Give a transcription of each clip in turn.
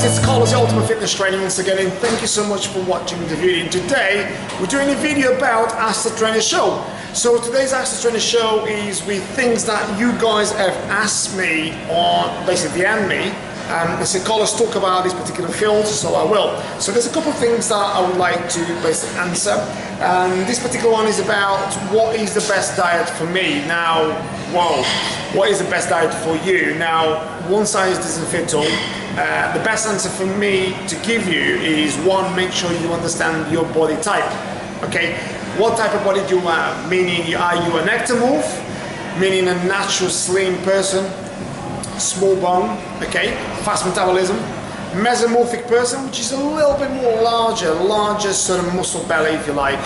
it's Carlos, the Ultimate Fitness Training once again, and thank you so much for watching the video. Today we're doing a video about Ask the Trainer Show. So today's Ask the Trainer Show is with things that you guys have asked me, or basically DM'd me. They said, Carlos, talk about this particular field, so I will. So there's a couple of things that I would like to basically answer. This particular one is about what is the best diet for me. Now, whoa, what is the best diet for you? Now, one size doesn't fit all. The best answer for me to give you is one, make sure you understand your body type. Okay, what type of body do you have? Meaning, are you an ectomorph? Meaning a natural slim person, small bone, okay, fast metabolism, mesomorphic person, which is a little bit more larger sort of muscle belly, if you like,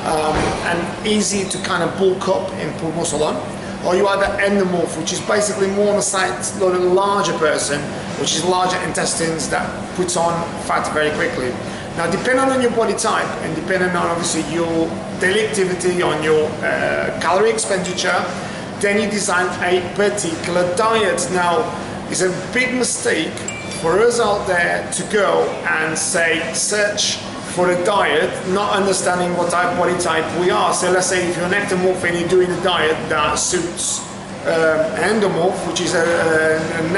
and easy to kind of bulk up and put muscle on. Or you are the endomorph, which is basically more on the side, a larger person, which is larger intestines that puts on fat very quickly. Now, depending on your body type and depending on obviously your daily activity, on your calorie expenditure, then you design a particular diet. Now, it's a big mistake for us out there to go and say, search for a diet, not understanding what type body type we are. So let's say if you're an ectomorph and you're doing a diet that suits endomorph, which is a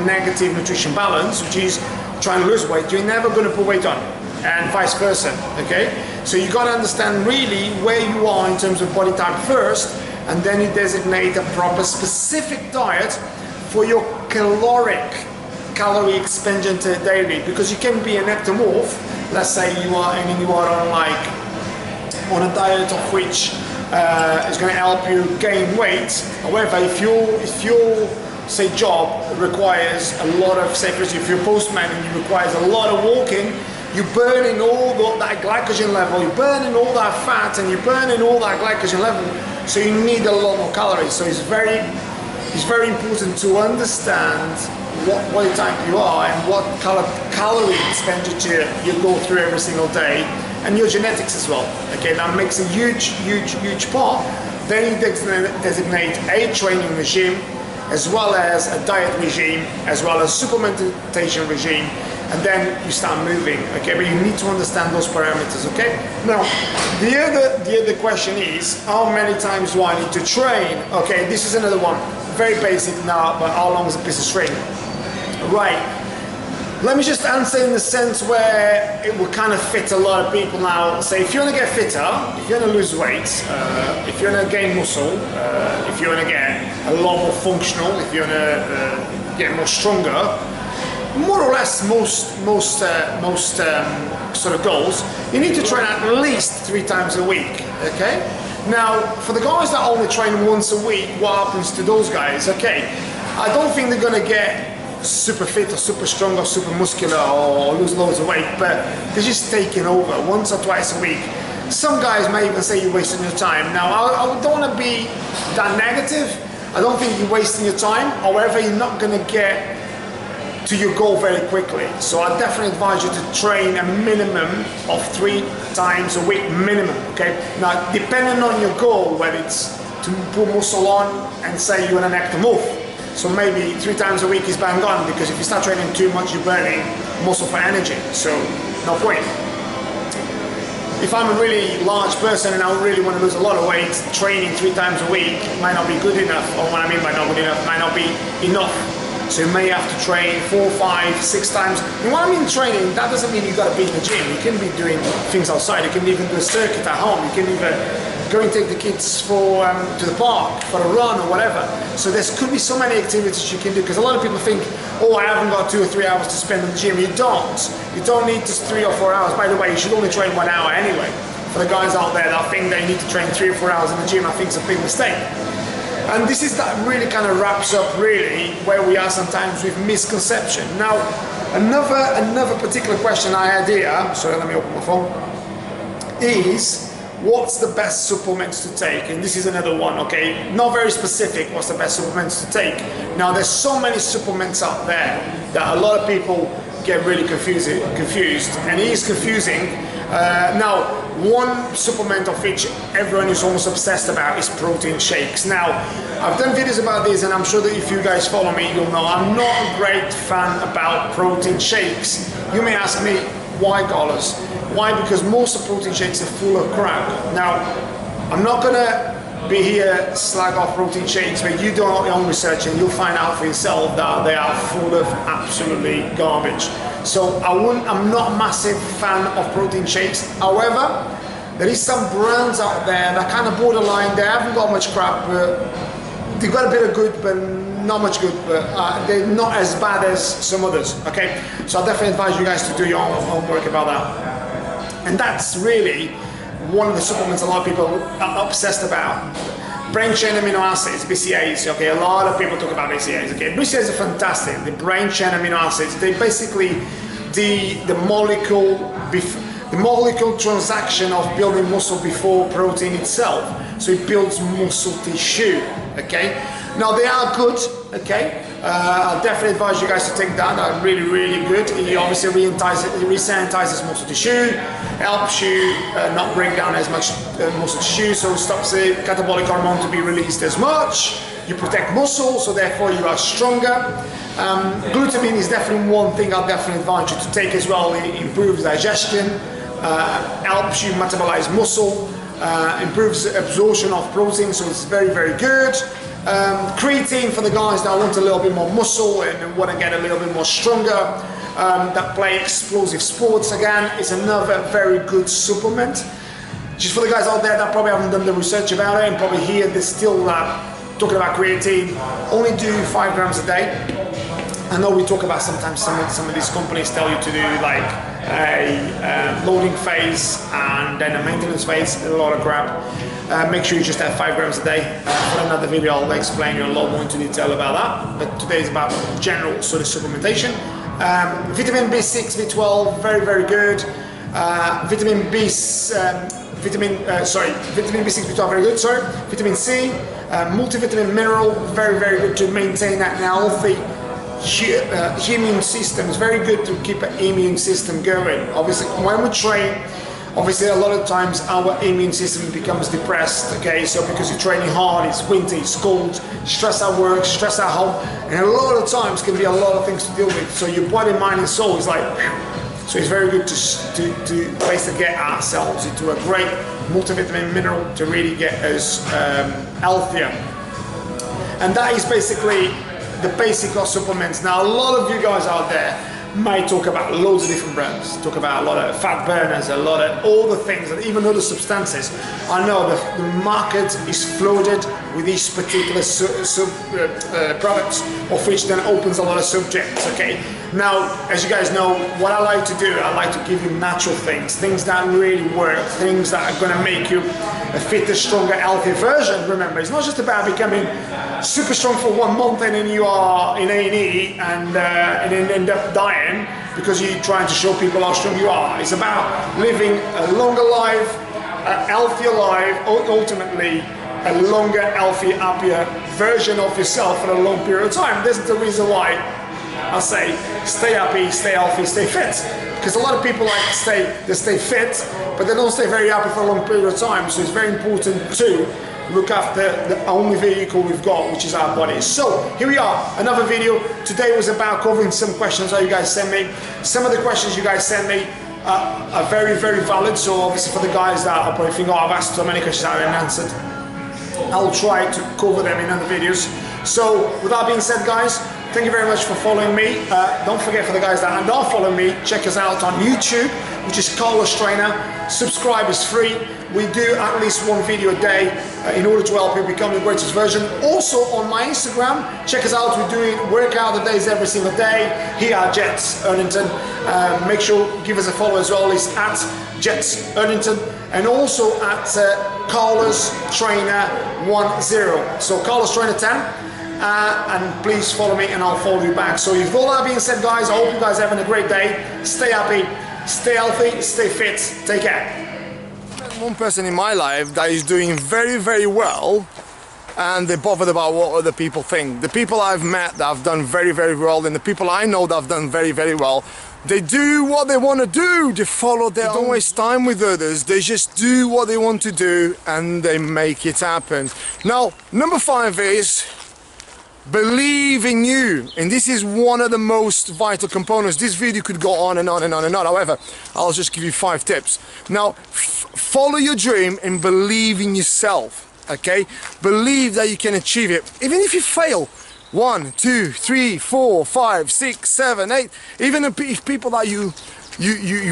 negative nutrition balance, which is trying to lose weight, you're never going to put weight on, and vice versa, okay? So you got to understand really where you are in terms of body type first, and then you designate a proper specific diet for your calorie expenditure daily, because you can be an ectomorph. Let's say you are on a diet of which is going to help you gain weight. However, if your say job requires a lot of, say for instance, if you're a postman and it requires a lot of walking, you're burning all that glycogen level, you're burning all that fat, and you're burning all that glycogen level, so you need a lot more calories. So it's very important to understand what body type you are and what calorie expenditure you go through every single day, and your genetics as well. Okay, that makes a huge part. Then you designate a training regime, as well as a diet regime, as well as supplementation regime, and then you start moving. Okay, but you need to understand those parameters. Okay. Now, the other question is, how many times do I need to train? Okay, this is another one, very basic now, but how long is a piece of string? Right. Let me just answer in the sense where it will kind of fit a lot of people now. Say, if you want to get fitter, if you want to lose weight, if you want to gain muscle, if you want to get a lot more functional, if you want to get more stronger, more or less most sort of goals, you need to train at least 3 times a week. Okay. Now, for the guys that only train once a week, what happens to those guys? Okay, I don't think they're gonna get super fit or super strong or super muscular or lose loads of weight, but they're just taking over once or twice a week. Some guys may even say you're wasting your time. Now, I don't want to be that negative. I don't think you're wasting your time. However, you're not gonna get to your goal very quickly. So I definitely advise you to train a minimum of 3 times a week, minimum, okay? Now, depending on your goal, whether it's to put muscle on and say you're an ectomorph, so maybe 3 times a week is bang on, because if you start training too much, you're burning muscle for energy, so no point. If I'm a really large person and I really want to lose a lot of weight, training 3 times a week might not be good enough, or what I mean by not good enough, might not be enough. So you may have to train 4, 5, 6 times. And when I mean training, that doesn't mean you've got to be in the gym. You can be doing things outside. You can even do a circuit at home. You can even go and take the kids to the park for a run or whatever. So there could be so many activities you can do, because a lot of people think, oh, I haven't got 2 or 3 hours to spend in the gym. You don't. You don't need just 3 or 4 hours. By the way, you should only train 1 hour anyway. For the guys out there that think they need to train 3 or 4 hours in the gym, I think it's a big mistake. And this is that really kind of wraps up really where we are sometimes with misconception. Now, another particular question I had here, sorry, let me open my phone, is what's the best supplements to take? And this is another one, okay? Not very specific, what's the best supplements to take? Now, there's so many supplements out there that a lot of people get really confused, and it is confusing. Now, one supplement of which everyone is almost obsessed about is protein shakes. Now, I've done videos about this, and I'm sure that if you guys follow me, you'll know I'm not a great fan about protein shakes. You may ask me, why, Carlos? Why? Because most of protein shakes are full of crap. Now, I'm not gonna be here slag off protein shakes, but you do your own research and you'll find out for yourself that they are full of absolutely garbage. So I'm not a massive fan of protein shakes. However, there is some brands out there that kind of borderline. They haven't got much crap, but they've got a bit of good, but not much good. But they're not as bad as some others. Okay, so I definitely advise you guys to do your own homework about that. And that's really one of the supplements a lot of people are obsessed about. Brain chain amino acids, BCAAs. Okay, a lot of people talk about BCAAs. Okay, BCAAs are fantastic. The brain chain amino acids, they basically the molecule transaction of building muscle before protein itself. So it builds muscle tissue. Okay, now they are good. Okay, I'll definitely advise you guys to take that. They're really, really good. It obviously re-sanitizes muscle tissue, helps you not break down as much muscle tissue, so it stops the catabolic hormone to be released as much. You protect muscle, so therefore you are stronger. Glutamine is definitely one thing I'll definitely advise you to take as well. It improves digestion, helps you metabolize muscle, improves absorption of protein, so it's very, very good. Creatine for the guys that want a little bit more muscle and want to get a little bit more stronger, that play explosive sports, again, is another very good supplement. Just for the guys out there that probably haven't done the research about it and probably hear this still talking about creatine, only do 5 grams a day. I know we talk about sometimes some of these companies tell you to do like a loading phase and then a maintenance phase, a lot of crap. Make sure you just have 5 grams a day. For another video I'll explain you a lot more into detail about that, but today is about general sort of supplementation. Vitamin B6, B12, very, very good. Vitamin B6, B12, very good, sorry. Vitamin C, multivitamin mineral, very, very good to maintain that healthy immune system. It's very good to keep an immune system going. Obviously, when we train, obviously a lot of times our immune system becomes depressed, okay? So because you're training hard, it's winter, it's cold, stress at work, stress at home, and a lot of times can be a lot of things to deal with. So your body, mind and soul is like, so it's very good to basically get ourselves into a great multivitamin mineral to really get us healthier. And that is basically the basic of supplements. Now, a lot of you guys out there might talk about loads of different brands, talk about a lot of fat burners, a lot of all the things, and even other substances. I know the market is flooded with these particular products, of which then opens a lot of subjects, okay? Now, as you guys know, what I like to do, I like to give you natural things that really work, things that are gonna make you a fitter, stronger, healthier version. Remember, it's not just about becoming super strong for 1 month and then you are in A&E and then end up dying because you're trying to show people how strong you are. It's about living a longer life, a healthier life, ultimately a longer, healthier, happier version of yourself for a long period of time. This is the reason why I say stay happy, stay healthy, stay fit. Because a lot of people like to stay fit, but they don't stay very happy for a long period of time. So it's very important to look after the only vehicle we've got, which is our bodies. So here we are, another video. Today was about covering some questions that you guys sent me. Some of the questions you guys sent me are very, very valid. So obviously for the guys that are probably thinking, oh, I've asked so many questions I haven't answered, I'll try to cover them in other videos. So with that being said, guys, thank you very much for following me. Don't forget, for the guys that don't follow me, check us out on YouTube, which is Carlos Trainer. Subscribe is free. We do at least 1 video a day in order to help you become the greatest version. Also on my Instagram, check us out. We're doing workout the days every single day. Here at Jets Ernington. Make sure give us a follow as well. It's at Jets Ernington, and also at Carlos Trainer 10. So Carlos Trainer 10. And please follow me and I'll follow you back. So with all that being said, guys, I hope you guys are having a great day. Stay happy, stay healthy, stay fit, take care. One person in my life that is doing very, very well and they're bothered about what other people think. The people I've met that have done very, very well, and the people I know that have done very, very well, they do what they want to do. They follow their own. They don't waste time with others. They just do what they want to do and they make it happen. Now, number 5 is believe in you. And this is one of the most vital components. This video could go on and on and on and on. However, I'll just give you 5 tips. Now, follow your dream and believe in yourself. Okay? Believe that you can achieve it. Even if you fail. 1, 2, 3, 4, 5, 6, 7, 8. Even if people that you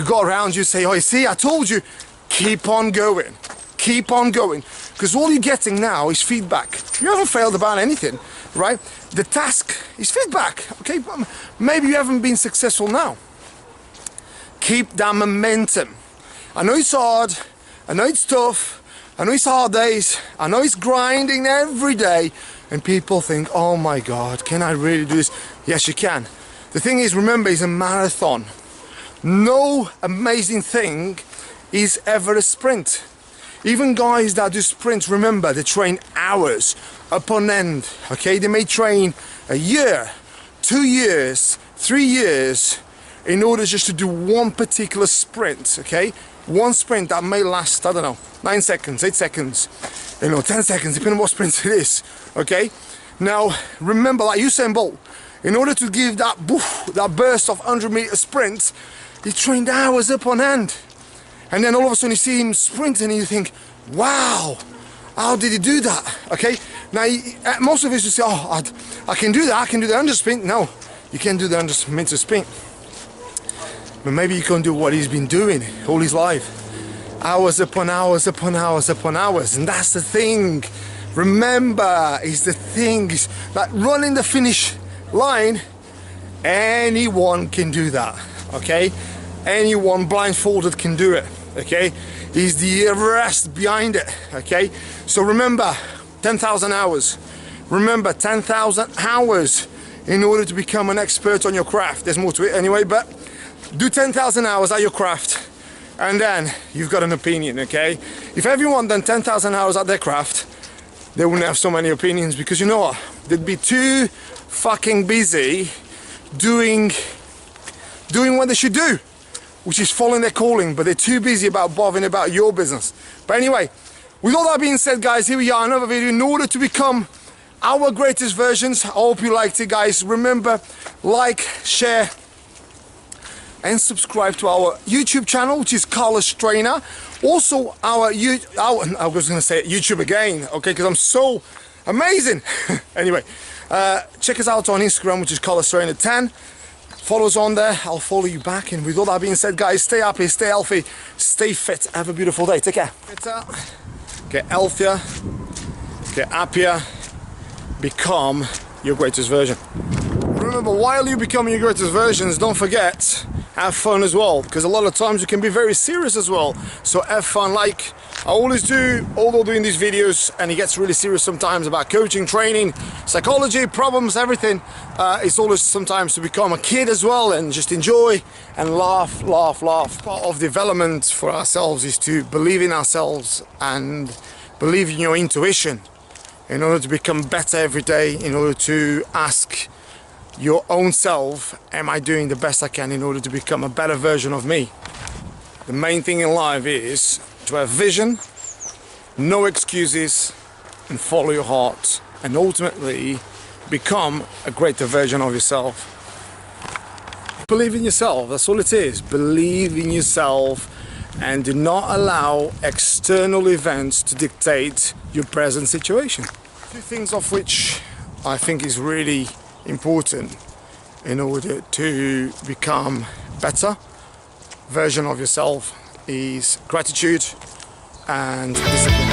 go around you say, oh, you see, I told you, keep on going. Keep on going. Because all you're getting now is feedback. You haven't failed about anything, right? The task is feedback, okay? Maybe you haven't been successful now. Keep that momentum. I know it's hard. I know it's tough. I know it's hard days. I know it's grinding every day. And people think, oh my God, can I really do this? Yes, you can. The thing is, remember, it's a marathon. No amazing thing is ever a sprint. Even guys that do sprints, remember, they train hours upon end. Okay, they may train a year, 2 years, 3 years in order just to do one particular sprint. Okay, one sprint that may last, I don't know, 9 seconds, 8 seconds, 10 seconds, depending on what sprint it is. Okay, now remember, like Usain Bolt, in order to give that that burst of 100-meter sprint, he trained hours upon end. And then all of a sudden you see him sprinting and you think, wow, how did he do that? Okay, now most of us will say, oh, I can do that, I can do the 100 sprint. No, you can't do the 100-meter sprint. But maybe you can do what he's been doing all his life. Hours upon hours upon hours upon hours. And that's the thing. Remember, is the thing is that running the finish line, anyone can do that. Okay, anyone blindfolded can do it. Okay, is the rest behind it. Okay, so remember, 10,000 hours. Remember, 10,000 hours in order to become an expert on your craft. There's more to it anyway, but do 10,000 hours at your craft, and then you've got an opinion. Okay, if everyone done 10,000 hours at their craft, they wouldn't have so many opinions, because you know what? They'd be too fucking busy doing what they should do, which is following their calling, but they're too busy about bothering about your business. But anyway, with all that being said, guys, here we are, another video. In order to become our greatest versions, I hope you liked it, guys. Remember, like, share, and subscribe to our YouTube channel, which is Carlos Trainer. Also, I was going to say YouTube again, okay, because I'm so amazing. Anyway, check us out on Instagram, which is Carlos Trainer 10. Follow us on there, I'll follow you back. And with all that being said, guys, stay happy, stay healthy, stay fit. Have a beautiful day. Take care. Get healthier, get happier, become your greatest version. Remember, while you become your greatest versions, don't forget, have fun as well, because a lot of times you can be very serious as well. So have fun, like I always do, although doing these videos, and it gets really serious sometimes about coaching, training, psychology, problems, everything. It's always sometimes to become a kid as well and just enjoy and laugh, laugh, laugh. Part of development for ourselves is to believe in ourselves and believe in your intuition in order to become better every day, in order to ask your own self, am I doing the best I can in order to become a better version of me? The main thing in life is to have vision, no excuses, and follow your heart, and ultimately become a greater version of yourself. Believe in yourself, that's all it is. Believe in yourself and do not allow external events to dictate your present situation. Two things of which I think is really important in order to become better version of yourself is gratitude and discipline.